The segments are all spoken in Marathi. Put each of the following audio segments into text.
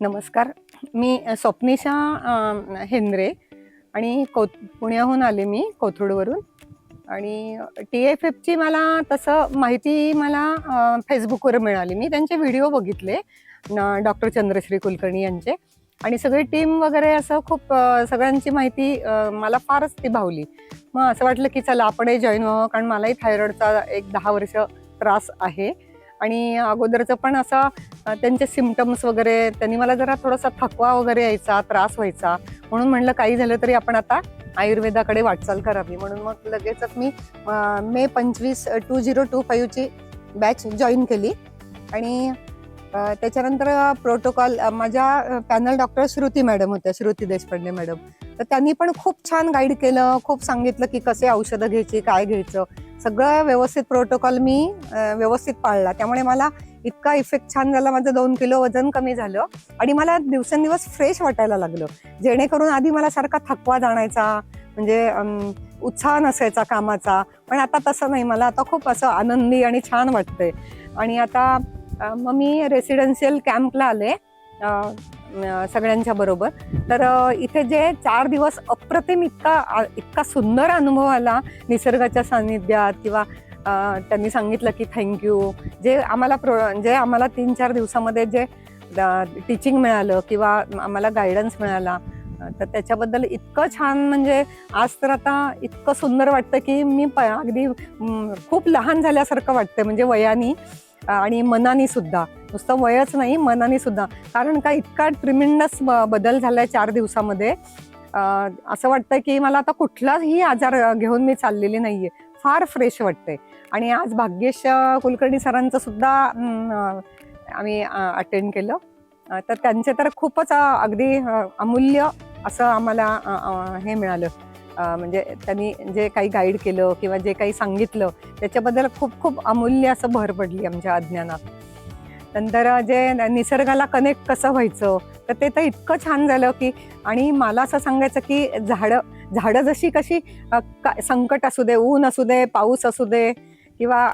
नमस्कार. मी स्वप्निशा हेंद्रे आणि पुण्याहून आले मी कोथरूडवरून. आणि TFFची मला तसं माहिती फेसबुकवर मिळाली. मी त्यांचे व्हिडिओ बघितले, डॉक्टर चंद्रश्री कुलकर्णी यांचे, आणि सगळी टीम वगैरे असं खूप सगळ्यांची माहिती मला फारच ती भावली. मग असं वाटलं की चला आपणही जॉईन व्हावं, कारण मलाही थायरॉइडचा एक 10 वर्ष त्रास आहे. आणि अगोदरचं पण असं त्यांचे सिम्पटम्स वगैरे, त्यांनी मला जरा थोडासा थकवा वगैरे यायचा, त्रास व्हायचा. म्हणून म्हणलं काही झालं तरी आपण आता आयुर्वेदाकडे वाटचाल करावी. म्हणून मग लगेचच मी मे 25, 2025 ची बॅच जॉईन केली. आणि त्याच्यानंतर प्रोटोकॉल, माझ्या पॅनल डॉक्टर श्रुती मॅडम होत्या, श्रुती देशपांडे मॅडम. तर त्यांनी पण खूप छान गाईड केलं, खूप सांगितलं की कसे औषधं घ्यायची, काय घ्यायचं, सगळं व्यवस्थित प्रोटोकॉल मी व्यवस्थित पाळला. त्यामुळे मला इतका इफेक्ट छान झाला, माझं 2 किलो वजन कमी झालं आणि मला दिवसेंदिवस फ्रेश वाटायला लागलं. जेणेकरून आधी मला सारखा थकवा जाणायचा, म्हणजे उत्साह नसायचा कामाचा, पण आता तसं नाही. मला आता खूप असं आनंदी आणि छान वाटतंय. आणि आता मग मी रेसिडेन्शियल कॅम्पला आले सगळ्यांच्या बरोबर. तर इथे जे 4 दिवस अप्रतिम इतका सुंदर अनुभव आला निसर्गाच्या सानिध्यात. किंवा त्यांनी सांगितलं की थँक्यू, जे आम्हाला 3-4 दिवसामध्ये जे टीचिंग मिळालं किंवा आम्हाला गायडन्स मिळाला, तर त्याच्याबद्दल इतकं छान. म्हणजे आज तर आता इतकं सुंदर वाटतं की मी अगदी खूप लहान झाल्यासारखं वाटतंय, म्हणजे वयानी आणि मनानी सुद्धा. नुसतं वयच नाही, मनानी सुद्धा. कारण का इतका ट्रिमेंडस बदल झालाय 4 दिवसामध्ये. असं वाटतंय की मला आता कुठलाही आजार घेऊन मी चाललेली नाहीये. फार फ्रेश वाटतंय. आणि आज भाग्येश कुलकर्णी सरांचं सुद्धा आम्ही अटेंड केलं. तर त्यांचे तर खूपच अगदी अमूल्य असं आम्हाला हे मिळालं. म्हणजे त्यांनी जे काही गाईड केलं किंवा जे काही सांगितलं त्याच्याबद्दल खूप खूप अमूल्य असं भर पडली आमच्या अज्ञानात. नंतर जे निसर्गाला कनेक्ट कसं व्हायचं, तर ते तर इतकं छान झालं की. आणि मला असं सांगायचं की झाडं जशी कशी संकट असू दे, ऊन असू दे, पाऊस असू दे किंवा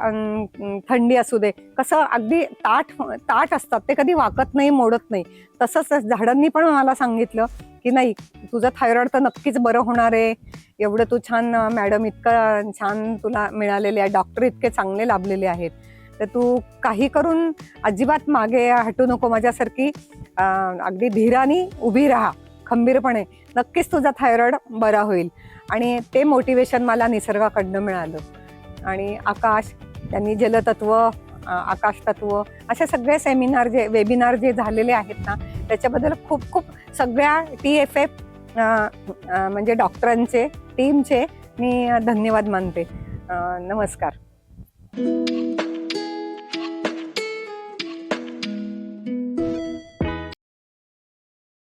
थंडी असू दे, कसं अगदी ताठ असतात, ते कधी वाकत नाही, मोडत नाही. तसंच झाडांनी पण मला सांगितलं की नाही, तुझं थायरॉइड तर नक्कीच बरं होणार आहे. एवढं तू छान, मॅडम इतकं छान तुला मिळालेले आहे, डॉक्टर इतके चांगले लाभलेले आहेत, तर तू काही करून अजिबात मागे हटू नको. माझ्यासारखी अगदी धीराने उभी राहा, खंबीरपणे. नक्कीच तुझा थायरॉइड बरा होईल. आणि ते मोटिवेशन मला निसर्गाकडनं मिळालं. आणि आकाश, त्यांनी जलतत्व, आकाश तत्व, असे सगळे वेबिनार जे झालेले आहेत ना, त्याच्याबद्दल खूप खूप सगळ्या TFF म्हणजे डॉक्टरांचे, टीमचे मी धन्यवाद मानते. नमस्कार.